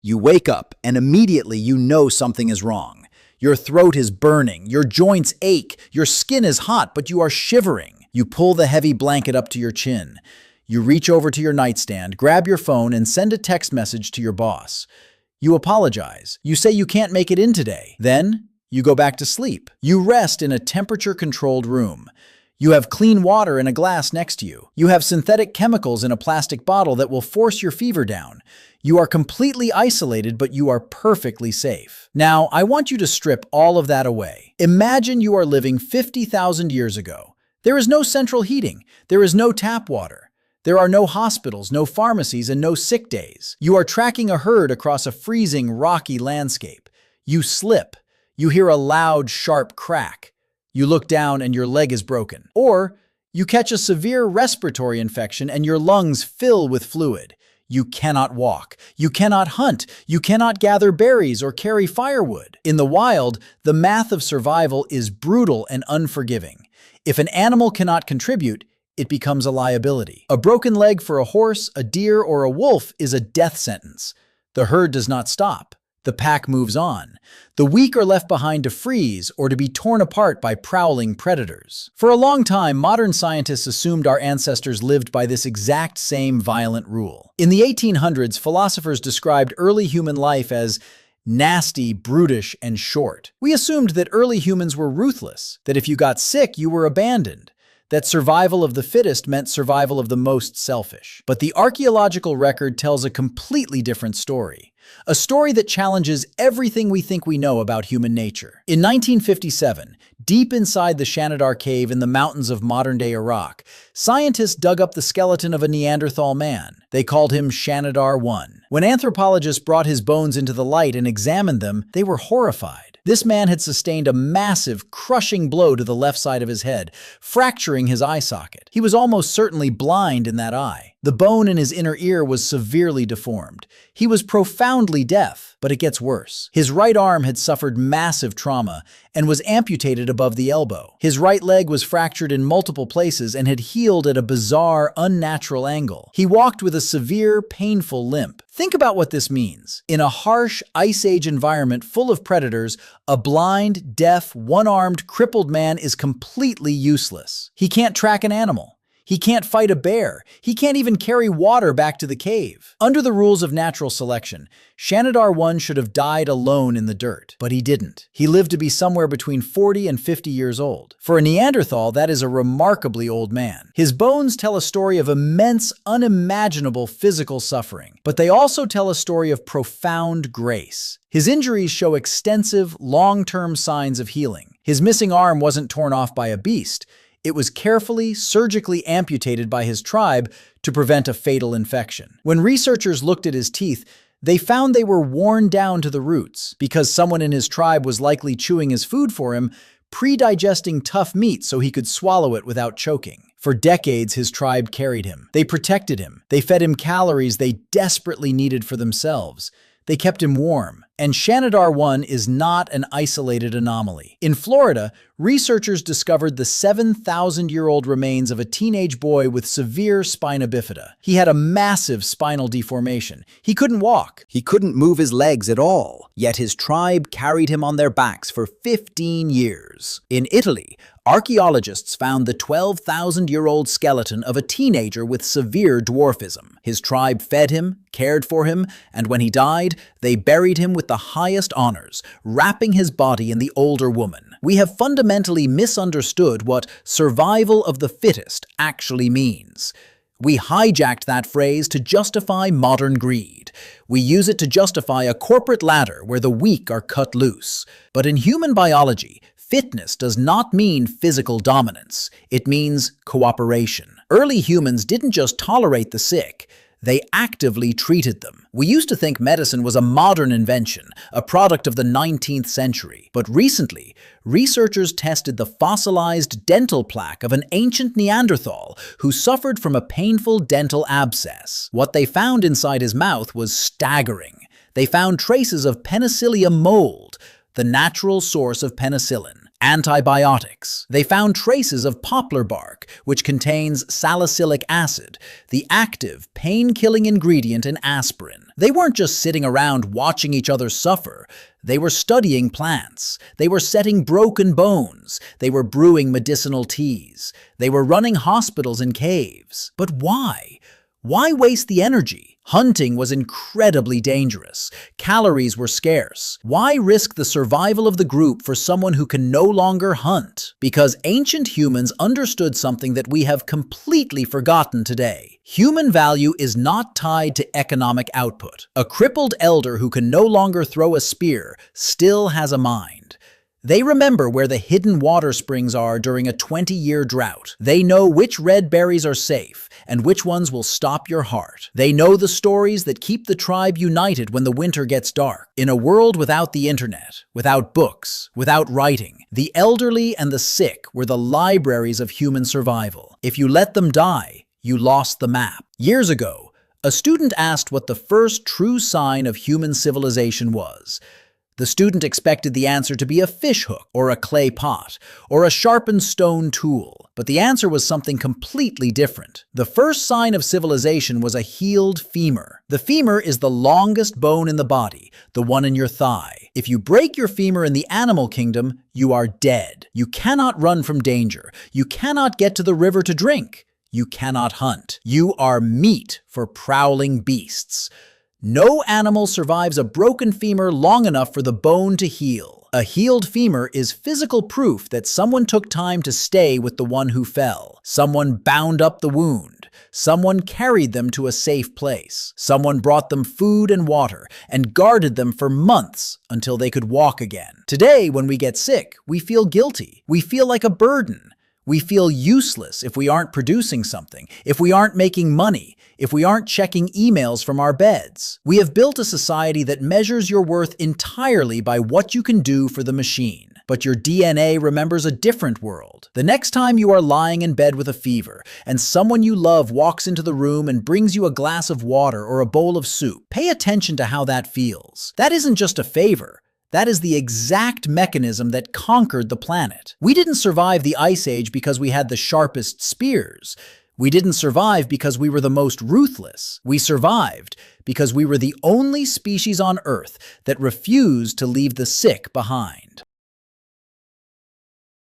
You wake up and immediately you know something is wrong. Your throat is burning, your joints ache, your skin is hot, but you are shivering. You pull the heavy blanket up to your chin. You reach over to your nightstand, grab your phone, and send a text message to your boss. You apologize. You say you can't make it in today. Then, you go back to sleep. You rest in a temperature-controlled room. You have clean water in a glass next to you. You have synthetic chemicals in a plastic bottle that will force your fever down. You are completely isolated, but you are perfectly safe. Now, I want you to strip all of that away. Imagine you are living 50,000 years ago. There is no central heating. There is no tap water. There are no hospitals, no pharmacies, and no sick days. You are tracking a herd across a freezing, rocky landscape. You slip. You hear a loud, sharp crack. You look down and your leg is broken. Or you catch a severe respiratory infection and your lungs fill with fluid. You cannot walk. You cannot hunt. You cannot gather berries or carry firewood. In the wild, the math of survival is brutal and unforgiving. If an animal cannot contribute, it becomes a liability. A broken leg for a horse, a deer, or a wolf is a death sentence. The herd does not stop. The pack moves on. The weak are left behind to freeze or to be torn apart by prowling predators. For a long time, modern scientists assumed our ancestors lived by this exact same violent rule. In the 1800s, philosophers described early human life as nasty, brutish, and short. We assumed that early humans were ruthless, that if you got sick, you were abandoned, that survival of the fittest meant survival of the most selfish. But the archaeological record tells a completely different story. A story that challenges everything we think we know about human nature. In 1957, deep inside the Shanidar cave in the mountains of modern-day Iraq, scientists dug up the skeleton of a Neanderthal man. They called him Shanidar 1. When anthropologists brought his bones into the light and examined them, they were horrified. This man had sustained a massive, crushing blow to the left side of his head, fracturing his eye socket. He was almost certainly blind in that eye. The bone in his inner ear was severely deformed. He was profoundly deaf, but it gets worse. His right arm had suffered massive trauma and was amputated above the elbow. His right leg was fractured in multiple places and had healed at a bizarre, unnatural angle. He walked with a severe, painful limp. Think about what this means. In a harsh, Ice Age environment full of predators, a blind, deaf, one-armed, crippled man is completely useless. He can't track an animal. He can't fight a bear. He can't even carry water back to the cave. Under the rules of natural selection, Shanidar 1 should have died alone in the dirt, but he didn't. He lived to be somewhere between 40 and 50 years old. For a Neanderthal, that is a remarkably old man. His bones tell a story of immense, unimaginable physical suffering, but they also tell a story of profound grace. His injuries show extensive, long-term signs of healing. His missing arm wasn't torn off by a beast. It was carefully, surgically amputated by his tribe to prevent a fatal infection. When researchers looked at his teeth, they found they were worn down to the roots because someone in his tribe was likely chewing his food for him, pre-digesting tough meat so he could swallow it without choking. For decades, his tribe carried him. They protected him. They fed him calories they desperately needed for themselves. They kept him warm. And Shanidar 1 is not an isolated anomaly. In Florida, researchers discovered the 7,000-year-old remains of a teenage boy with severe spina bifida. He had a massive spinal deformation. He couldn't walk. He couldn't move his legs at all, yet his tribe carried him on their backs for 15 years. In Italy, archaeologists found the 12,000-year-old skeleton of a teenager with severe dwarfism. His tribe fed him, cared for him, and when he died, they buried him with the highest honors, wrapping his body in the older woman. We have fundamentally misunderstood what survival of the fittest actually means. We hijacked that phrase to justify modern greed. We use it to justify a corporate ladder where the weak are cut loose. But in human biology, fitness does not mean physical dominance. It means cooperation. Early humans didn't just tolerate the sick. They actively treated them. We used to think medicine was a modern invention, a product of the 19th century. But recently, researchers tested the fossilized dental plaque of an ancient Neanderthal who suffered from a painful dental abscess. What they found inside his mouth was staggering. They found traces of penicillium mold, the natural source of penicillin. Antibiotics. They found traces of poplar bark, which contains salicylic acid, the active, pain-killing ingredient in aspirin. They weren't just sitting around watching each other suffer. They were studying plants. They were setting broken bones. They were brewing medicinal teas. They were running hospitals in caves. But why? Why waste the energy? Hunting was incredibly dangerous. Calories were scarce. Why risk the survival of the group for someone who can no longer hunt? Because ancient humans understood something that we have completely forgotten today. Human value is not tied to economic output. A crippled elder who can no longer throw a spear still has a mind. They remember where the hidden water springs are during a 20-year drought. They know which red berries are safe and which ones will stop your heart. They know the stories that keep the tribe united when the winter gets dark. In a world without the internet, without books, without writing, the elderly and the sick were the libraries of human survival. If you let them die, you lost the map. Years ago, a student asked what the first true sign of human civilization was. The student expected the answer to be a fish hook, or a clay pot, or a sharpened stone tool. But the answer was something completely different. The first sign of civilization was a healed femur. The femur is the longest bone in the body, the one in your thigh. If you break your femur in the animal kingdom, you are dead. You cannot run from danger. You cannot get to the river to drink. You cannot hunt. You are meat for prowling beasts. No animal survives a broken femur long enough for the bone to heal. A healed femur is physical proof that someone took time to stay with the one who fell. Someone bound up the wound. Someone carried them to a safe place. Someone brought them food and water and guarded them for months until they could walk again. Today, when we get sick, we feel guilty. We feel like a burden. We feel useless if we aren't producing something, if we aren't making money, if we aren't checking emails from our beds. We have built a society that measures your worth entirely by what you can do for the machine. But your DNA remembers a different world. The next time you are lying in bed with a fever, and someone you love walks into the room and brings you a glass of water or a bowl of soup, pay attention to how that feels. That isn't just a favor. That is the exact mechanism that conquered the planet. We didn't survive the Ice Age because we had the sharpest spears. We didn't survive because we were the most ruthless. We survived because we were the only species on Earth that refused to leave the sick behind.